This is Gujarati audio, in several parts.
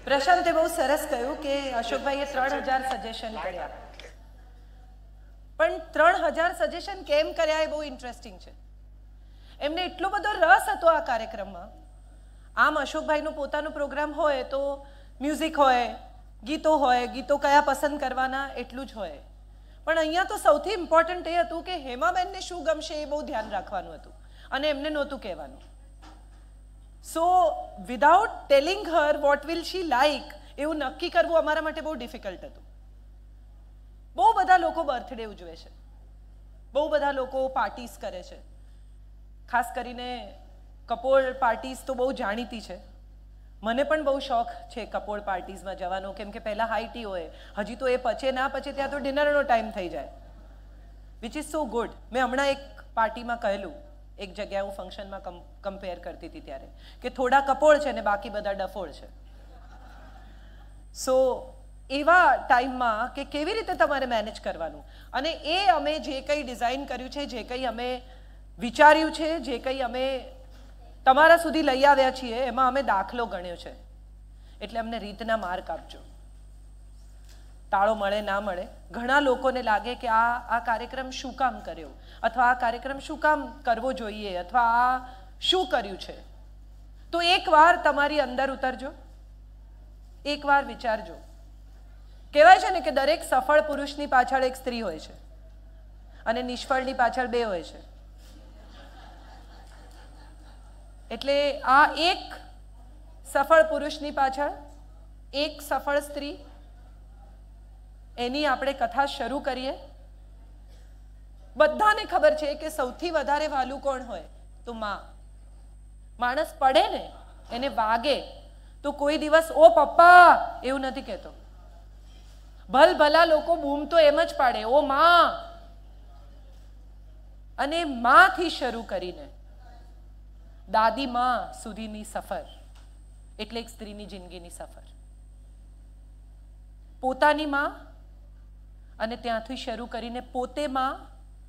પ્રશાંતે બહુ સરસ કહ્યું કે અશોકભાઈએ 3000 સજેશન કર્યા, પણ 3000 સજેશન કેમ કર્યા એ બહુ ઇન્ટરેસ્ટિંગ છે. એમને એટલો બધો રસ હતો આ કાર્યક્રમમાં. આમ અશોકભાઈનો પોતાનો પ્રોગ્રામ હોય તો મ્યુઝિક હોય, ગીતો હોય, ગીતો કયા પસંદ કરવાના એટલું જ હોય, પણ અહીંયા તો સૌથી ઇમ્પોર્ટન્ટ એ હતું કે હેમાબેનને શું ગમશે એ બહુ ધ્યાન રાખવાનું હતું અને એમને નહોતું કહેવાનું. So without telling her what will she like એવું નક્કી કરવું અમારા માટે બહુ ડિફિકલ્ટ હતું. બહુ બધા લોકો બર્થડે ઉજવે છે, બહુ બધા લોકો પાર્ટીઝ કરે છે, ખાસ કરીને કપોળ પાર્ટીઝ તો બહુ જાણીતી છે. મને પણ બહુ શોખ છે કપોળ પાર્ટીઝમાં જવાનો, કેમ કે પહેલાં હાઈ ટી હોય, હજી તો એ પચે ના પચે ત્યાં તો ડિનરનો ટાઈમ થઈ જાય, વિચ ઇઝ સો ગુડ. મેં હમણાં એક પાર્ટીમાં કહેલું, એક જગ્યાએ હું ફંક્શનમાં કમ્પેર કરતી હતી ત્યારે, કે થોડા કપોળ છે ને બાકી બધા ડફોળ છે. સો એવા ટાઈમમાં કે કેવી રીતે તમારે મેનેજ કરવાનું, અને એ અમે જે કંઈ ડિઝાઇન કર્યું છે, જે કંઈ અમે વિચાર્યું છે, જે કંઈ અમે તમારા સુધી લઈ આવ્યા છીએ, એમાં અમે દાખલો ગણ્યો છે. એટલે અમને રીતના માર્ક આપજો. તાળો મળે ના મળે, ઘણા લોકોને લાગે કે આ કાર્યક્રમ શું કામ કર્યો, અથવા આ કાર્યક્રમ શું કામ કરવો જોઈએ, અથવા આ શું કર્યું છે. તો એકવાર તમારી અંદર ઉતરજો, એકવાર વિચારજો. કહેવાય છે ને કે દરેક સફળ પુરુષની પાછળ એક સ્ત્રી હોય છે અને નિષ્ફળની પાછળ બે હોય છે. એટલે આ એક સફળ પુરુષની પાછળ એક સફળ સ્ત્રી, એની આપણે કથા શરૂ કરીએ. બધાને ખબર છે કે સૌથી વધારે વાલું કોણ હોય તો માં. માણસ પડે ને એને વાગે તો કોઈ દિવસ ઓ પપ્પા એવું નથી કહેતો. ભલભલા લોકો બૂમ તો એમ જ પાડે, ઓ માં. અને માંથી શરૂ કરીને દાદી માં સુધીની સફર એટલે એક સ્ત્રીની જિંદગીની સફર. પોતાની માં અને ત્યાંથી શરૂ કરીને પોતે માં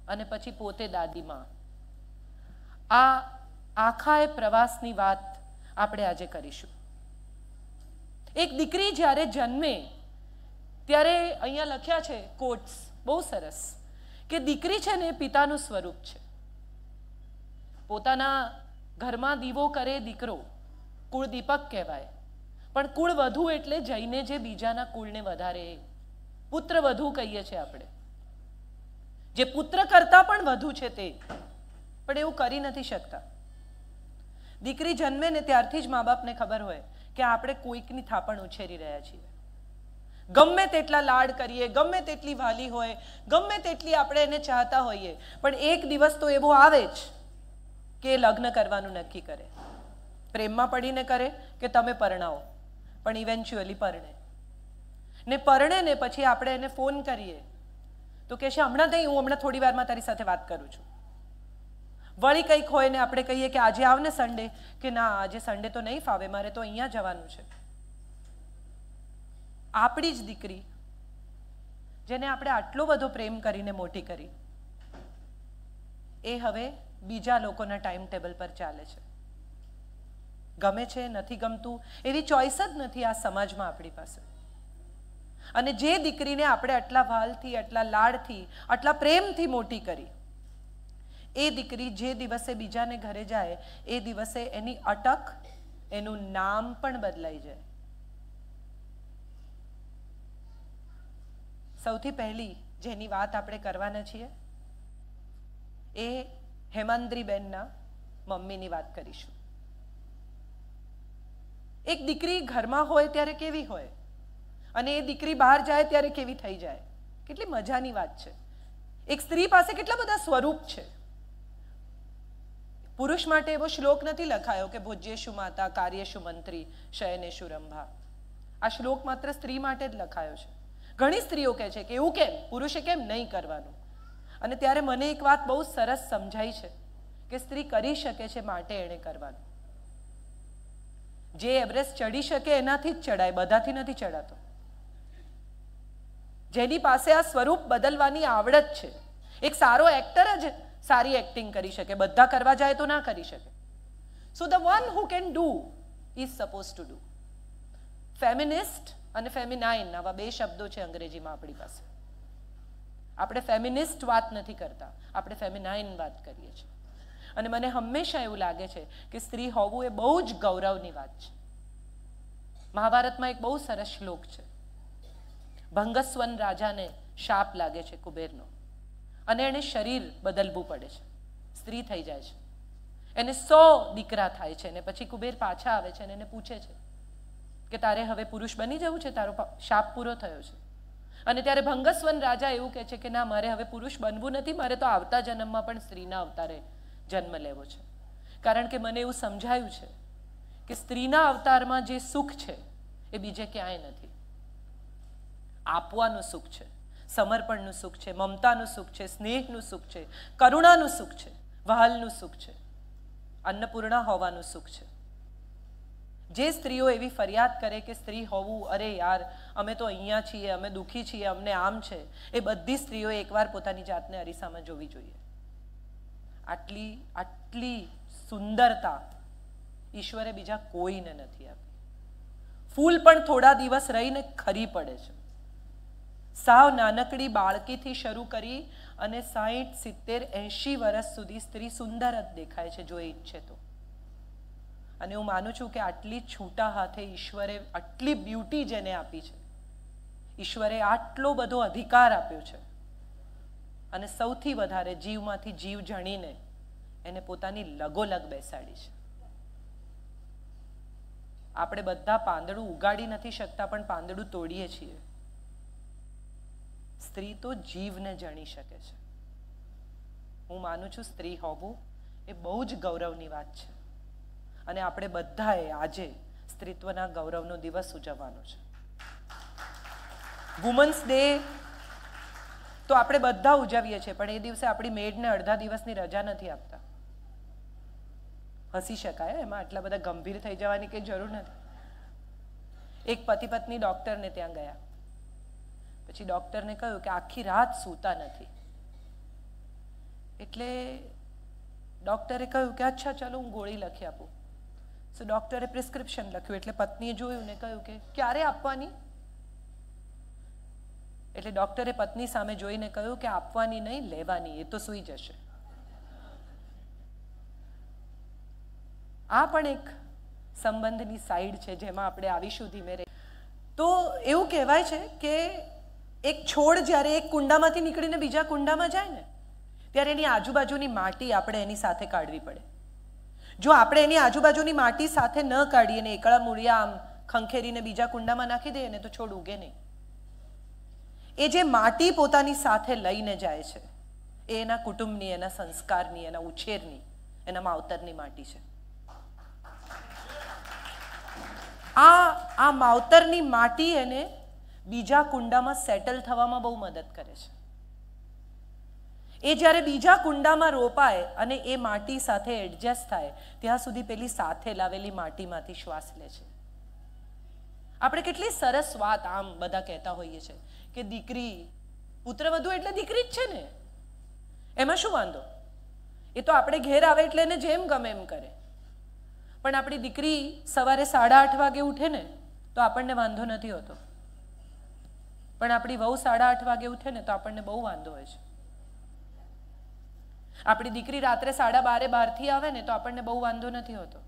અને પછી પોતે દાદી માં. આ આખા એ પ્રવાસની વાત આપણે આજે કરીશું. એક દીકરી જ્યારે જન્મે ત્યારે અહીંયા લખ્યા છે કોટ્સ બહુ સરસ, કે દીકરી છે ને પિતાનું સ્વરૂપ છે. પોતાના ઘરમાં દીવો કરે દીકરો, કુળ દીપક કહેવાય, પણ કુળ વધુ એટલે જઈને જે બીજાના કુળને વધારે, પુત્ર વધુ કહીએ છીએ આપણે, જે પુત્ર કરતા પણ વધુ છે તે, પણ એવું કરી નથી શકતા. દીકરી જન્મે ને ત્યારથી જ મા બાપને ખબર હોય કે આપણે કોઈકની થાપણ ઉછેરી રહ્યા છીએ. ગમે તેટલા લાડ કરીએ, ગમે તેટલી વાલી હોય, ગમે તેટલી આપણે એને ચાહતા હોઈએ, પણ એક દિવસ તો એવો આવે જ કે લગ્ન કરવાનું નક્કી કરે. પ્રેમમાં પડીને કરે કે તમે પરણાવો, પણ ઇવેન્ચ્યુઅલી પરણે. ને પરણે ને પછી આપણે એને ફોન કરીએ તો કે છે હમણાં નહીં, હું હમણાં થોડી વારમાં તારી સાથે વાત કરું છું. વળી કંઈક હોય ને આપણે કહીએ કે આજે આવ ને સન્ડે, કે ના આજે સન્ડે તો નહીં ફાવે, મારે તો અહીંયા જવાનું છે. આપણી જ દીકરી જેને આપણે આટલો બધો પ્રેમ કરીને મોટી કરી, એ હવે બીજા લોકોના ટાઈમ ટેબલ પર ચાલે છે. ગમે છે નથી ગમતું એવી ચોઈસ જ નથી આ સમાજમાં આપણી પાસે. અને જે દીકરીને આપણે આટલા વાલથી, આટલા લાડથી, આટલા પ્રેમથી મોટી કરી, એ દીકરી જે દિવસે બીજાને ઘરે જાય એ દિવસે એની અટક, એનું નામ પણ બદલાઈ જાય. સૌથી પહેલી જેની વાત આપણે કરવાના છીએ એ હેમાંદ્રીબેનના મમ્મીની વાત કરીશું. એક દીકરી ઘરમાં હોય ત્યારે કેવી હોય અને એ દીકરી બહાર જાય ત્યારે કેવી થઈ જાય, કેટલી મજાની વાત છે. એક સ્ત્રી પાસે કેટલા બધા સ્વરૂપ છે. પુરુષ માટે એવો શ્લોક નથી લખાયો કે ભોજ્યેશુ માતા કાર્યેશુ મંત્રી શયનેશુ રંભા. આ શ્લોક માત્ર સ્ત્રી માટે જ લખાયો છે. ઘણી સ્ત્રીઓ કહે છે કે એવું કેમ, પુરુષે કેમ નહીં કરવાનું. અને ત્યારે મને એક વાત બહુ સરસ સમજાઈ છે કે સ્ત્રી કરી શકે છે માટે એણે કરવાનું. જે એવરેસ્ટ ચડી શકે એનાથી જ ચડાય, બધાથી નથી ચડાતો. જેની પાસે આ સ્વરૂપ બદલવાની આવડત છે, એક સારો એક્ટર જ સારી એક્ટિંગ કરી શકે, બધા કરવા જાય તો ના કરી શકે. So the one who can do is suppose to do. Feminist અને ફેમિનાઇન આવા બે શબ્દો છે અંગ્રેજીમાં આપણી પાસે. આપણે ફેમિનિસ્ટ વાત નથી કરતા, આપણે ફેમિનાઇન વાત કરીએ છીએ. અને મને હંમેશા એવું લાગે છે કે સ્ત્રી હોવું એ બહુ જ ગૌરવની વાત છે. મહાભારતમાં એક બહુ સરસ શ્લોક છે. ભંગસ્વન રાજાને શાપ લાગે છે કુબેરનો અને એને શરીર બદલવું પડે છે, સ્ત્રી થઈ જાય છે. એને 100 દીકરા થાય છે અને પછી કુબેર પાછા આવે છે અને એને પૂછે છે કે તારે હવે પુરુષ બની જવું છે, તારો શાપ પૂરો થયો છે. અને ત્યારે ભંગસ્વન રાજા એવું કહે છે કે ના, મારે હવે પુરુષ બનવું નથી, મારે તો આવતા જન્મમાં પણ સ્ત્રીના અવતારે જન્મ લેવો છે. કારણ કે મને એવું સમજાયું છે કે સ્ત્રીના અવતારમાં જે સુખ છે એ બીજે ક્યાંય નથી. આપવાનું સુખ છે, સમર્પણનું સુખ છે, મમતાનું સુખ છે, સ્નેહનું સુખ છે, કરુણાનું સુખ છે, વહાલનું સુખ છે, અન્નપૂર્ણા હોવાનું સુખ છે. જે સ્ત્રીઓ એવી ફરિયાદ કરે કે સ્ત્રી હોવું, અરે યાર અમે તો અહીંયા છીએ, અમે દુઃખી છીએ, અમને આમ છે, એ બધી સ્ત્રીઓએ એકવાર પોતાની જાતને અરીસામાં જોવી જોઈએ. આટલી સુંદરતા ઈશ્વરે બીજા કોઈને નથી આપી. ફૂલ પણ થોડા દિવસ રહીને ખરી પડે છે. સાવ નાનકડી બાળકીથી શરૂ કરી અને 60, 70, 80 વર્ષ સુધી સ્ત્રી સુંદર જ દેખાય છે જો એ ઈચ્છે તો. અને હું માનું છું કે આટલી છૂટા હાથે ઈશ્વરે આટલી બ્યુટી જેને આપી છે, ઈશ્વરે આટલો બધો અધિકાર આપ્યો છે અને સૌથી વધારે જીવમાંથી જીવ જાણીને એને પોતાની લગોલગ બેસાડી છે. આપણે બધા પાંદડું ઉગાડી નથી શકતા પણ પાંદડું તોડીએ છીએ. સ્ત્રી તો જીવને જાણી શકે છે. હું માનું છું સ્ત્રી હોવું એ બહુ જ ગૌરવની વાત છે અને આપણે બધાએ આજે સ્ત્રીત્વના ગૌરવનો દિવસ ઉજવવાનો છે. વુમન્સ ડે તો આપણે બધા ઉજવીએ છીએ પણ એ દિવસે આપણી મેડને અડધા દિવસની રજા નથી આપતા. હસી શકાય, એમાં આટલા બધા ગંભીર થઈ જવાની કંઈ જરૂર નથી. એક પતિ પત્ની ડૉક્ટરને ત્યાં ગયા. પછી ડૉક્ટરને કહ્યું કે આખી રાત સૂતા નથી. એટલે ડૉક્ટરે કહ્યું કે અચ્છા ચાલો હું ગોળી લખી આપું. સો ડૉક્ટરે પ્રિસ્ક્રિપ્શન લખ્યું એટલે પત્નીએ જોયું ને કહ્યું કે ક્યારે આપવાની? એટલે ડૉક્ટરે પત્ની સામે જોઈને કહ્યું કે આપવાની નહીં, લેવાની, એ તો સૂઈ જશે. આ પણ એક સંબંધની સાઈડ છે જેમાં આપણે આવીશું ધીમે રહી. તો એવું કહેવાય છે કે એક છોડ જ્યારે એક કુંડામાંથી નીકળીને બીજા કુંડામાં જાય ને ત્યારે એની આજુબાજુની માટી આપણે એની સાથે કાઢવી પડે. જો આપણે એની આજુબાજુની માટી સાથે ન કાઢીએ ને એકળા મૂળિયા આમ ખંખેરીને બીજા કુંડામાં નાખી દઈએ ને તો છોડ ઉગે નહીં. એ જે માટી પોતાની સાથે લઈને જાય છે એ એના કુટુંબની, એના સંસ્કારની, એના ઉછેરની, એના માવતરની માટી છે. આ માવતરની માટી એને બીજા કુંડામાં સેટલ થવામાં બહુ મદદ કરે છે. એ જ્યારે બીજા કુંડામાં રોપાય અને એ માટી સાથે એડજસ્ટ થાય ત્યાં સુધી પેલી સાથે લાવેલી માટીમાંથી શ્વાસ લે છે. આપણે કેટલી સરસ વાત આમ બધા કહેતા હોઈએ છીએ કે દીકરી, પુત્રવધુ એટલે દીકરી જ છે ને, એમાં શું વાંધો? એ તો આપણે ઘેર આવે એટલે એને જેમ ગમે એમ કરે. પણ આપણી દીકરી સવારે 8:30 વાગે ઉઠે ને તો આપણને વાંધો નથી હોતો, પણ આપણી વહુ 8:30 વાગે ઉઠે ને તો આપણને બહુ વાંધો હોય છે. આપણી દીકરી રાત્રે 12:30 બહારથી આવે ને તો આપણને બહુ વાંધો નથી હોતો,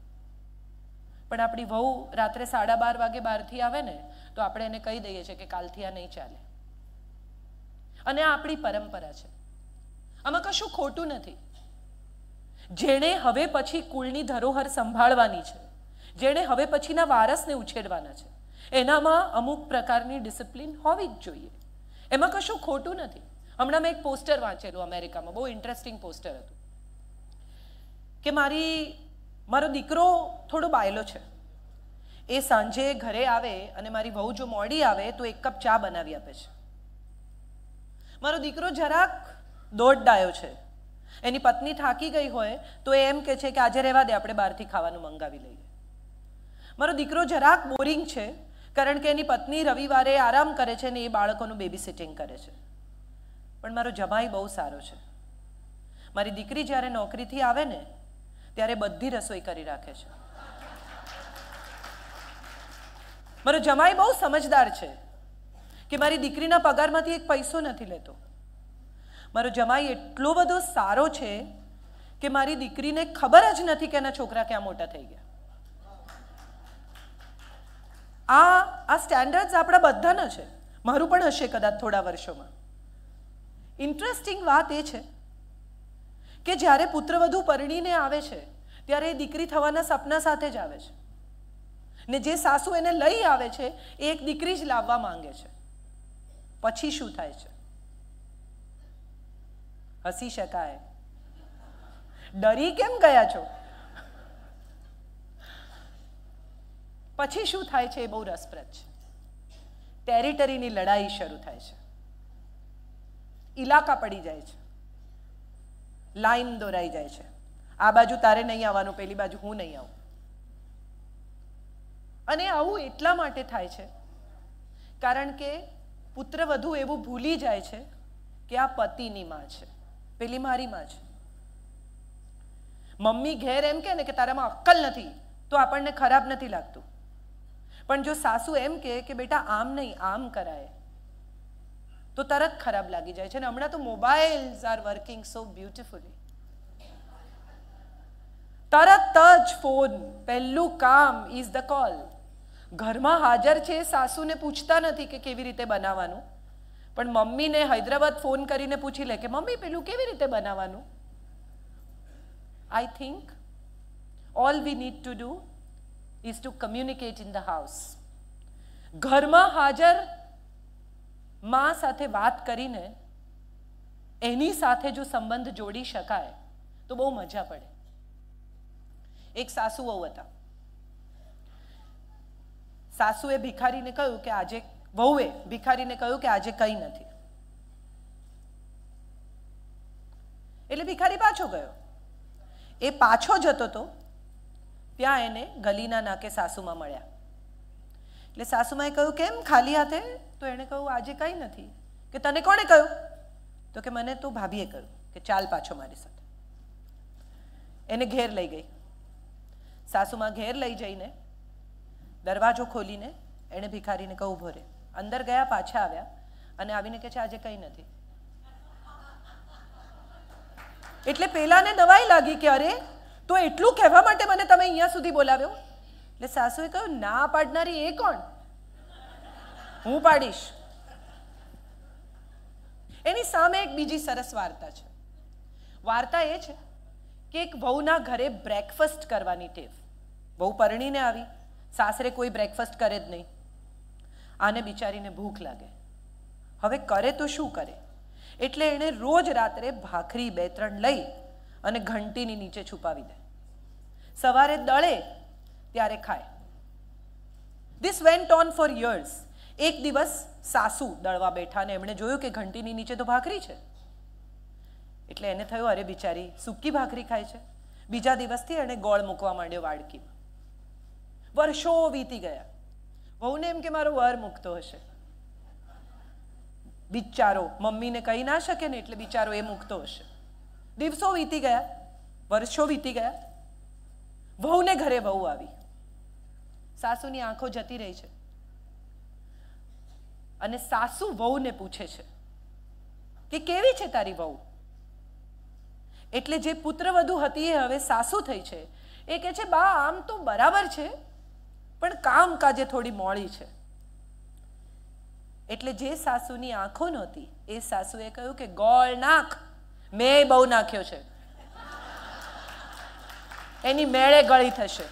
પણ આપણી વહુ રાત્રે 12:30 વાગે બહારથી આવે ને તો આપણે એને કહી દઈએ છીએ કે કાલથી આ નહીં ચાલે. અને આ આપણી પરંપરા છે, આમાં કશું ખોટું નથી. જેણે હવે પછી કુળની ધરોહર સંભાળવાની છે, જેણે હવે પછીના વારસને ઉછેરવાના છે, એનામાં અમુક પ્રકારની ડિસિપ્લિન હોવી જ જોઈએ. એમાં કશું ખોટું નથી. હમણાં મેં એક પોસ્ટર વાંચેલું અમેરિકામાં, બહુ ઇન્ટરેસ્ટિંગ પોસ્ટર હતું કે મારો દીકરો થોડો બાયલો છે. એ સાંજે ઘરે આવે અને મારી વહુ જો મોડી આવે તો 1 કપ ચા બનાવી આપે છે. મારો દીકરો જરાક દોઢ ડાયો છે. એની પત્ની થાકી ગઈ હોય તો એમ કહે છે કે આજે રહેવા દે, આપણે બહારથી ખાવાનું મંગાવી લઈએ. મારો દીકરો જરાક બોરિંગ છે કારણ કે એની પત્ની રવિવારે આરામ કરે છે ને એ બાળકોનું બેબી સિટિંગ કરે છે. પણ મારો જમાઈ બહુ સારો છે. મારી દીકરી જ્યારે નોકરીથી આવે ને ત્યારે બધી રસોઈ કરી રાખે છે. મારો જમાઈ બહુ સમજદાર છે કે મારી દીકરીના પગારમાંથી એક પૈસો નથી લેતો. મારો જમાઈ એટલો બધો સારો છે કે મારી દીકરીને ખબર જ નથી કે એના છોકરા ક્યાં મોટા થઈ ગયા. આ સ્ટેન્ડર્ડ્સ આપણા બધાના છે, મારું પણ હશે કદાચ થોડા વર્ષોમાં. ઇન્ટરેસ્ટિંગ વાત એ છે કે જ્યારે પુત્રવધુ પરણીને આવે છે ત્યારે એ દીકરી થવાના સપના સાથે જ આવે છે, ને જે સાસુ એને લઈ આવે છે એ એક દીકરી જ લાવવા માંગે છે. પછી શું થાય છે? હસી શકાય. ડરી કેમ ગયા છો? પછી શું થાય છે એ બહુ રસપ્રદ છે. ટેરિટરીની લડાઈ શરૂ થાય છે, ઇલાકા પડી જાય છે, લાઈન દોરાઈ જાય છે. આ બાજુ તારે નહીં આવવાનું, પેલી બાજુ હું નહીં આવું. અને આવું એટલા માટે થાય છે કારણ કે પુત્રવધુ એવું ભૂલી જાય છે કે આ પતિની માં છે, પેલી મારી માં છે. મમ્મી ઘેર એમ કહે ને કે તારામાં અક્કલ નથી તો આપણને ખરાબ નથી લાગતું, પણ જો સાસુ એમ કહે કે બેટા આમ નહીં આમ કરાય તો તરત ખરાબ લાગી જાય છે. અને હમણાં તો mobiles are working so beautifully. તરત જ ફોન, પહેલું કામ ઇઝ ધ કોલ. ઘરમાં હાજર છે સાસુને પૂછતા નથી કે કેવી રીતે બનાવવાનું, પણ મમ્મીને હૈદરાબાદ ફોન કરીને પૂછી લે કે મમ્મી પેલું કેવી રીતે બનાવવાનું. I think all we need to do is to communicate in the house. ઘરમાં હાજર માં સાથે વાત કરીને એની સાથે જો સંબંધ જોડી શકાય તો બહુ મજા પડે. એક સાસુ વહુ હતા. સાસુએ ભિખારીને કહ્યું કે આજે, વહુએ ભિખારીને કહ્યું કે આજે કંઈ નથી. એટલે ભિખારી પાછો ગયો. એ પાછો જતો તો ત્યાં એને ગલીના નાકે સાસુમાં મળ્યા. એટલે સાસુમાએ કહ્યું કેમ ખાલી હાથે? તો એણે કહ્યું આજે કંઈ નથી. કે તને કોણે કહ્યું? તો કે મને તો ભાભીએ કહ્યું કે ચાલ પાછો મારી સાથે. એને ઘેર લઈ ગઈ. સાસુમાં ઘેર લઈ જઈને દરવાજો ખોલીને એણે ભિખારીને કહું ઉભો રહે. અંદર ગયા, પાછા આવ્યા અને આવીને કહે છે આજે કંઈ નથી. એટલે પેલાને નવાઈ લાગી કે અરે તો એટલું કહેવા માટે મને તમે અહીંયા સુધી બોલાવ્યો. એટલે સાસુએ કહ્યું ના પાડનારી એ કોણ? હું પાડીશ. એની સામે એક બીજી સરસ વાર્તા છે. વાર્તા એ છે કે એક વહુના ઘરે બ્રેકફાસ્ટ કરવાની ટેવ. વહુ પરણીને આવી, સાસરે કોઈ બ્રેકફાસ્ટ કરે જ નહીં. આને બિચારીને ભૂખ લાગે. હવે કરે તો શું કરે? એટલે એણે રોજ રાત્રે ભાખરી 2-3 લઈ અને ઘંટીની નીચે છુપાવી દે. સવારે દળે ત્યારે ખાય. This went on for years. એક દિવસ સાસુ દળવા બેઠા ને એમણે જોયું કે ઘંટીની નીચે તો ભાખરી છે. એટલે એને થયું અરે બિચારી સૂકી ભાખરી ખાય છે. બીજા દિવસથી એણે ગોળ મૂકવા માંડ્યો વાડકીમાં. વર્ષો વીતી ગયા. વહુને એમ કે મારો વર મૂકતો હશે. બિચારો મમ્મીને કહી ના શકે ને એટલે બિચારો એ મૂકતો હશે. દિવસો વીતી ગયા, વર્ષો વીતી ગયા. વહુને ઘરે વહુ આવી. સાસુની આંખો જતી રહી છે અને સાસુ વહુને પૂછે છે કે કેવી છે તારી વહુ? એટલે જે પુત્રવધુ હતી એ હવે સાસુ થઈ છે. એ કહે છે બા આમ તો બરાબર છે પણ કામકાજે થોડી મોડી છે. એટલે જે સાસુની આંખો નહોતી એ સાસુએ કહ્યું કે ગોળ નાખ, મેં બહુ નાખ્યો છે, એની મેળે ગળી થશે.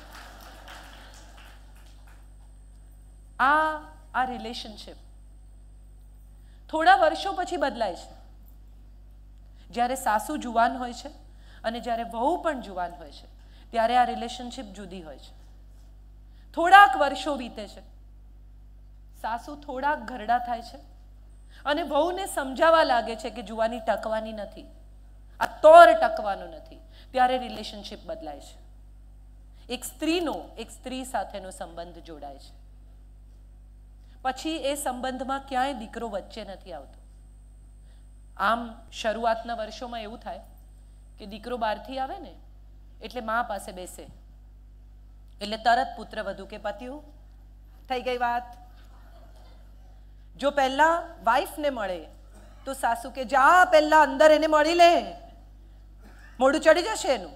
આ રિલેશનશિપ થોડા વર્ષો પછી બદલાય છે. જ્યારે સાસુ જુવાન હોય છે અને જ્યારે વહુ પણ જુવાન હોય છે ત્યારે આ રિલેશનશિપ જુદી હોય છે. થોડાક વર્ષો વીતે છે, સાસુ થોડાક ઘરડા થાય છે અને વહુને સમજાવવા લાગે છે કે જુવાની ટકવાની નથી, આ તોર ટકવાનું નથી. ત્યારે રિલેશનશિપ બદલાય છે. એક સ્ત્રીનો એક સ્ત્રી સાથેનો સંબંધ જોડાય છે. પછી એ સંબંધમાં ક્યાંય દીકરો વચ્ચે નથી આવતો. આમ શરૂઆતના વર્ષોમાં એવું થાય કે દીકરો બહારથી આવે ને એટલે મા પાસે બેસે એટલે તરત પુત્રવધુ કે પત્યું થઈ ગઈ વાત. જો પહેલા વાઈફને મળે તો સાસુ કે જા પહેલા અંદર એને મળી લે, મોઢું ચડી જશે એનું.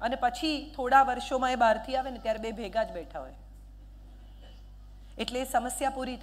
અને પછી થોડા વર્ષોમાં એ બહારથી આવે ને ત્યારે બે ભેગા જ બેઠા હોય, એટલે એ સમસ્યા પૂરી